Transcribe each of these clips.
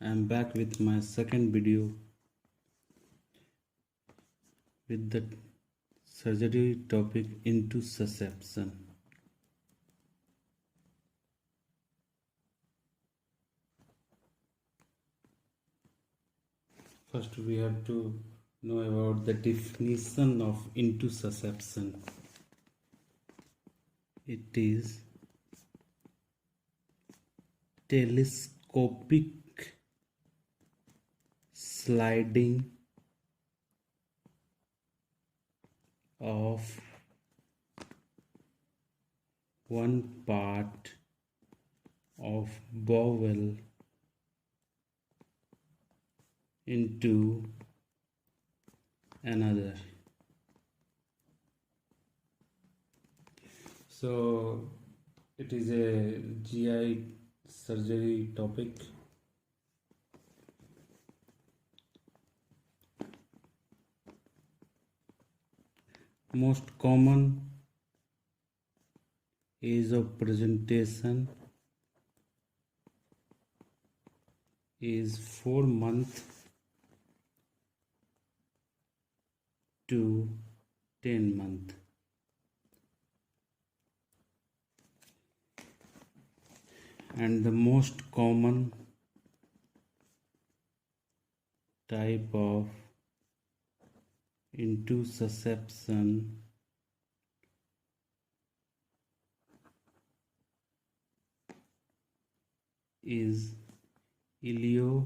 I am back with my second video with the surgery topic intussusception. First we have to know about the definition of intussusception. It is telescopic sliding of one part of bowel into another. So it is a GI surgery topic. Most common age of presentation is 4 months to 10 months. And the most common type of intussusception is ileocolic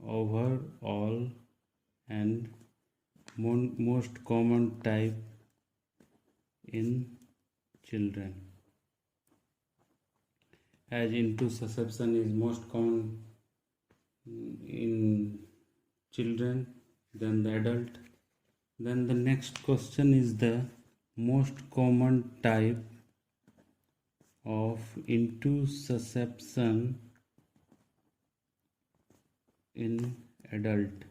overall, and most common type in children. As intussusception is most common in children than the adult, then the next question is the most common type of intussusception in adult.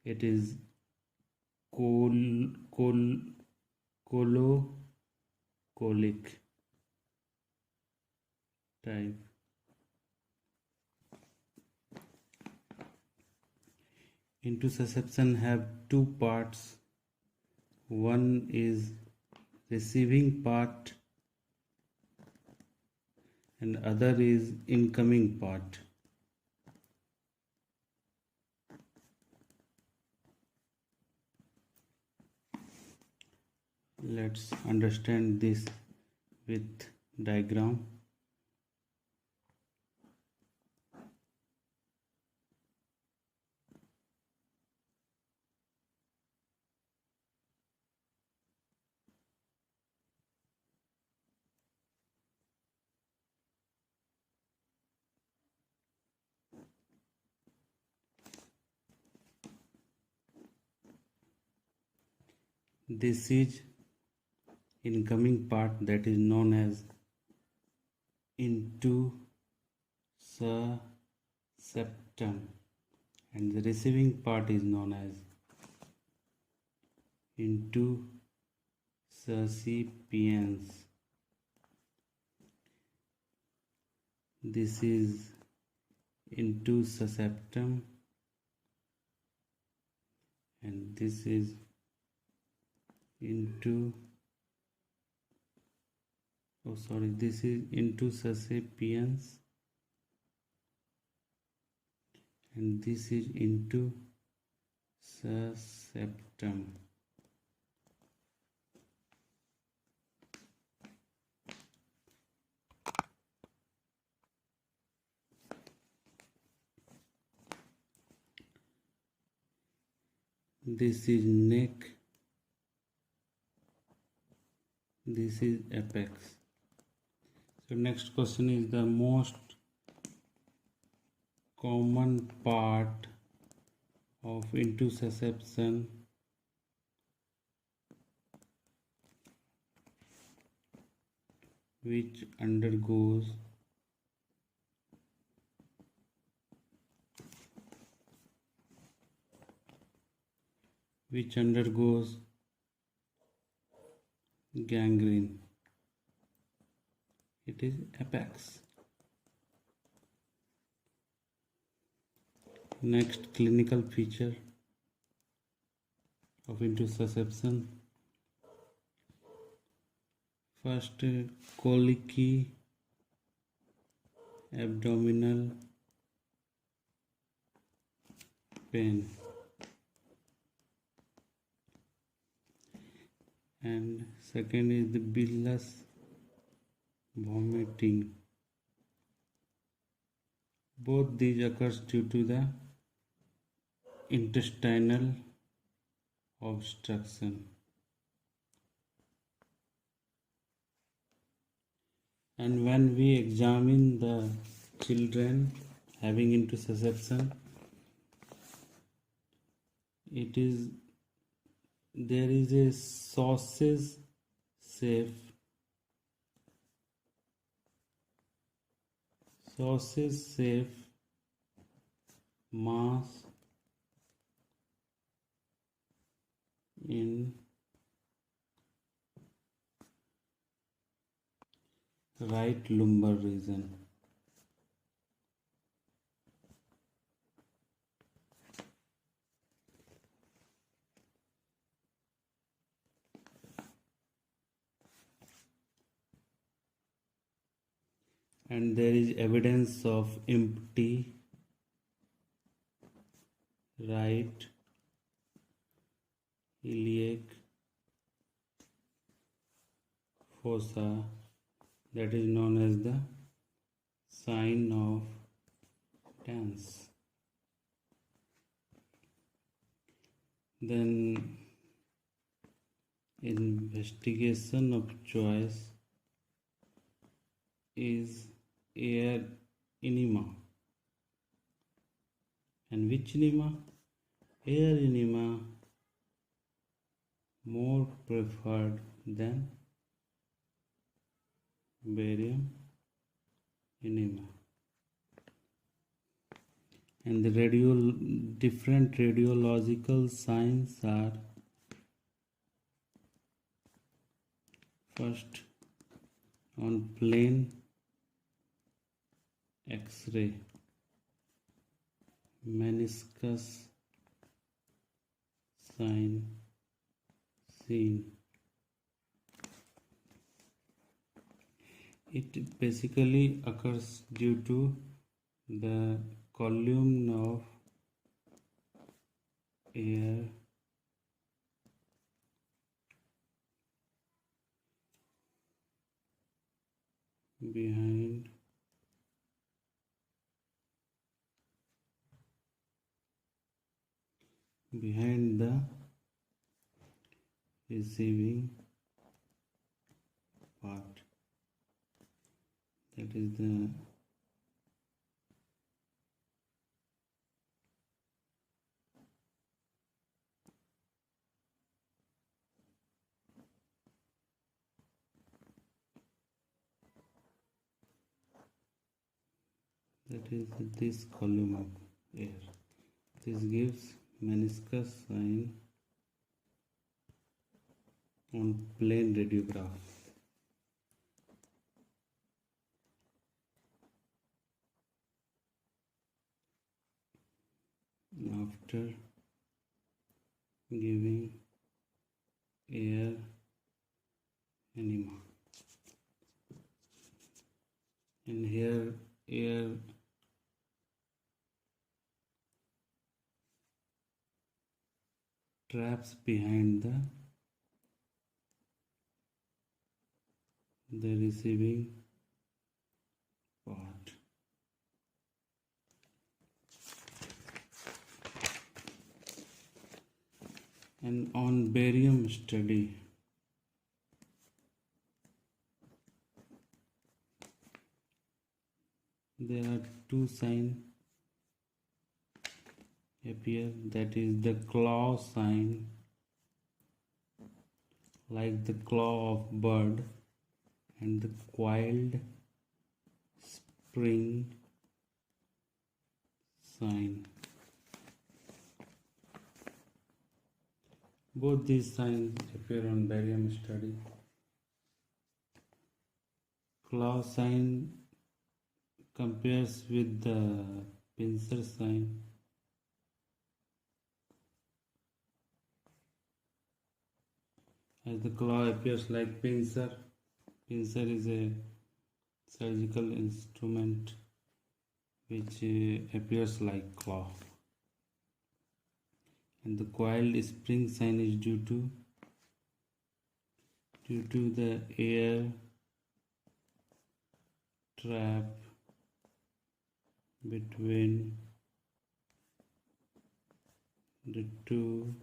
It is colocolic type. Intussusception have two parts. One is receiving part and other is incoming part. Let's understand this with diagram. This is incoming part, that is known as intussusceptum, and the receiving part is known as intussuscipiens. This is intussusceptum and this is this is intussuscipiens and this is intussusceptum. This is neck, this is apex. So next question is the most common part of intussusception which undergoes gangrene. it is apex. Next clinical feature of intussusception. First, colicky, abdominal pain, and second is the bilious vomiting. Both these occurs due to the intestinal obstruction. And when we examine the children having intussusception, there is a sausage shape mass in right lumbar region. And there is evidence of empty right iliac fossa, that is known as the sign of dance. Then investigation of choice is air enema. And which enema? Air enema more preferred than barium enema. And the different radiological signs are: first, on plain X-ray, meniscus sign seen. It basically occurs due to the column of air behind the receiving part. That is the this column of air. This gives meniscus sign on plain radiograph. After giving air enema, and here air traps behind the receiving part. And on barium study, there are two signs appear, that is the claw sign, like the claw of bird, and the coiled spring sign. Both these signs appear on barium study. claw sign compares with the pincer sign. As the claw appears like pincer, pincer is a surgical instrument which appears like claw, and the coiled spring sign is due to the air trap between the two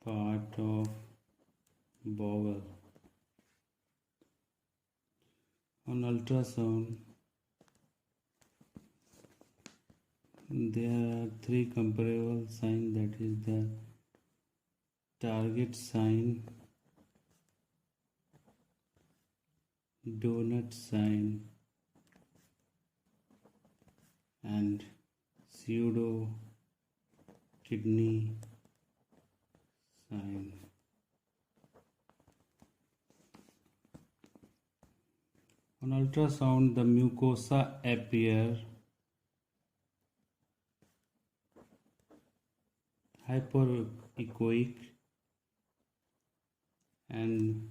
part of bowel. On ultrasound, there are three comparable signs, that is the target sign, donut sign, and pseudo kidney sign. On ultrasound, the mucosa appear hyperechoic and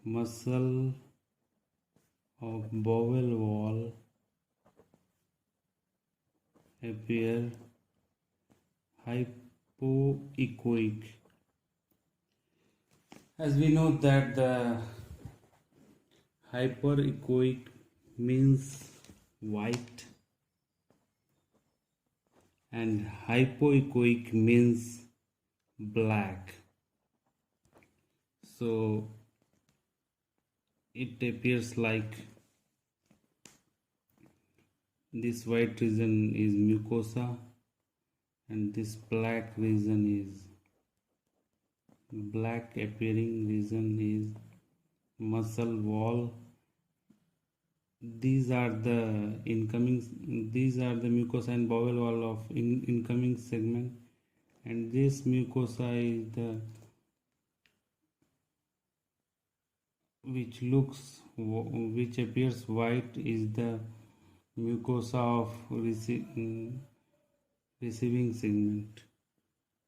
muscle of bowel wall appear hypoechoic. As we know that the hyperechoic means white and hypoechoic means black. So it appears like this white region is mucosa and this black region is black appearing region is muscle wall. These are the mucosa and bowel wall of incoming segment, and this mucosa is the which appears white is the mucosa of receiving segment,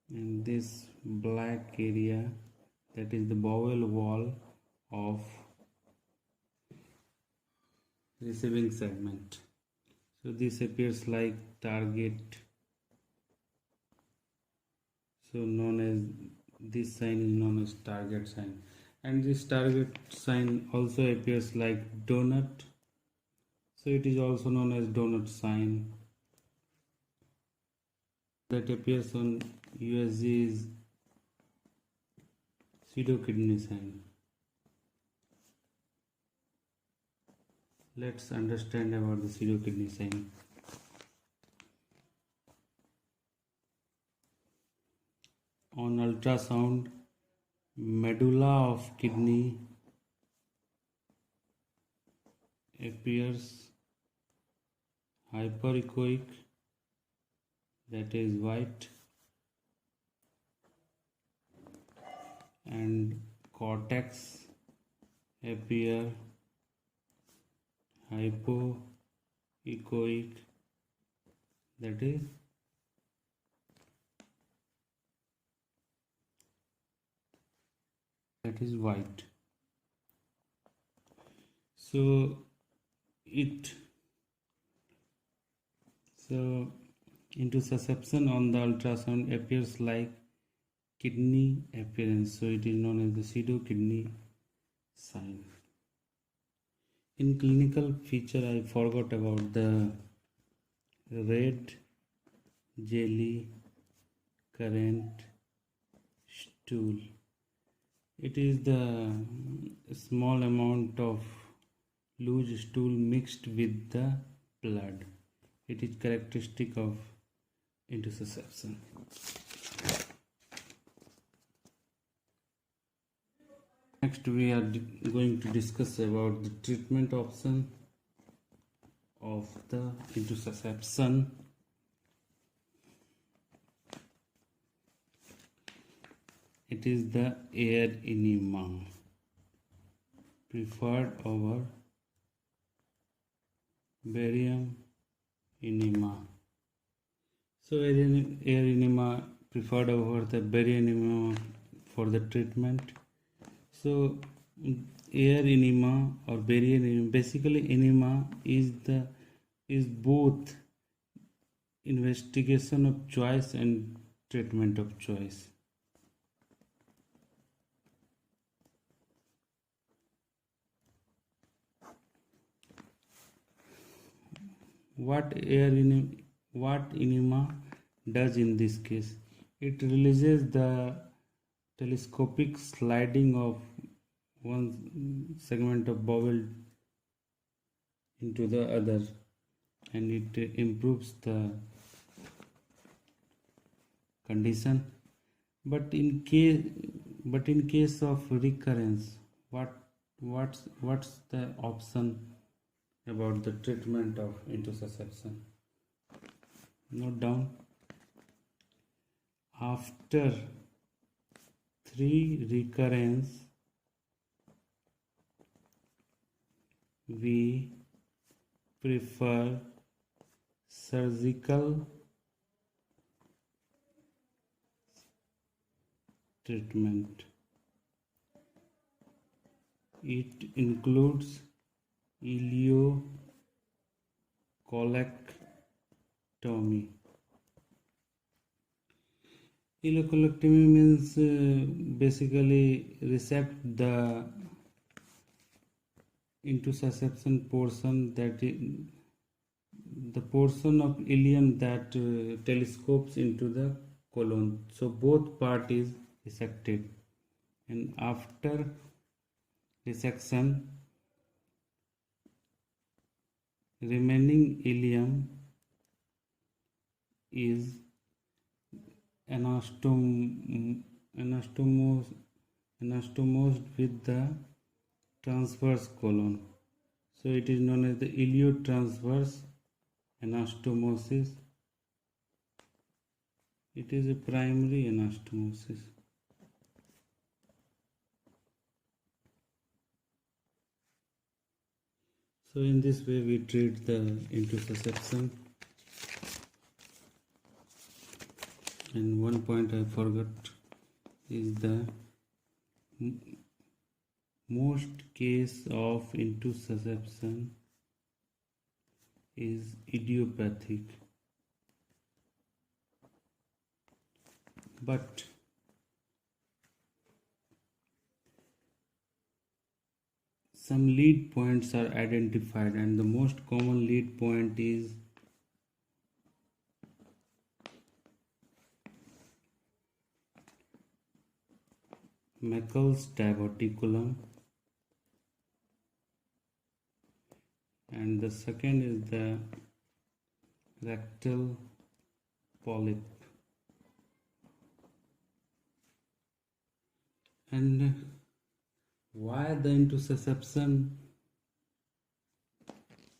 and this black area, that is the bowel wall of receiving segment. So this appears like target, so known as this sign is known as target sign, and this target sign also appears like donut, so it is also known as donut sign. That appears on USG is pseudo kidney sign. Let's understand about the pseudo kidney sign. On ultrasound, medulla of kidney appears hyperechoic, that is white, and cortex appear hypoechoic, that is white. So intussusception on the ultrasound appears like kidney appearance, so it is known as the pseudo kidney sign. In clinical feature, I forgot about the red jelly current stool. It is the small amount of loose stool mixed with the blood. It is characteristic of intussusception. Next, we are going to discuss about the treatment option of the intussusception. It is the air enema preferred over barium enema. So air enema preferred over the barium enema for the treatment. So air enema or barium enema, basically enema is both investigation of choice and treatment of choice. What enema does in this case? It releases the telescopic sliding of one segment of bowel into the other, and it improves the condition. But in case of recurrence, what's the option about the treatment of intussusception? Note down. After 3 recurrence, we prefer surgical treatment. It includes ileocolectomy. Ileocolectomy means basically resect the intussusception portion, that the portion of ileum that telescopes into the colon. So both part is resected, and after resection, remaining ileum is anastomosed with the transverse colon. So it is known as the iliotransverse anastomosis. It is a primary anastomosis. So in this way we treat the intussusception. And one point I forgot is the most case of intussusception is idiopathic, but some lead points are identified, and the most common lead point is Meckel's diverticulum, and the second is the rectal polyp. And why the intussusception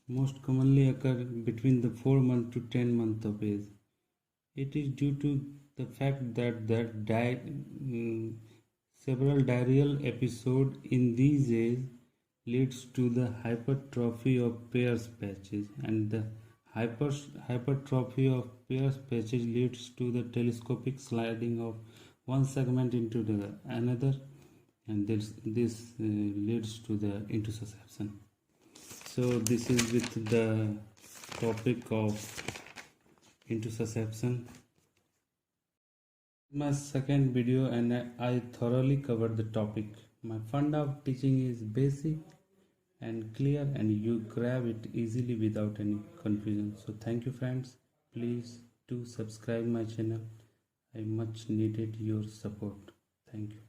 most commonly occur between the 4 months to 10 months of age? It is due to the fact that several diarrheal episodes in these age leads to the hypertrophy of Peyer's patches, and the hypertrophy of Peyer's patches leads to the telescopic sliding of one segment into the another, and this leads to the intussusception. So this is with the topic of intussusception. My second video, and I thoroughly covered the topic. My funda of teaching is basic and clear, and you grab it easily without any confusion. So thank you friends. Please do subscribe my channel. I much needed your support. Thank you.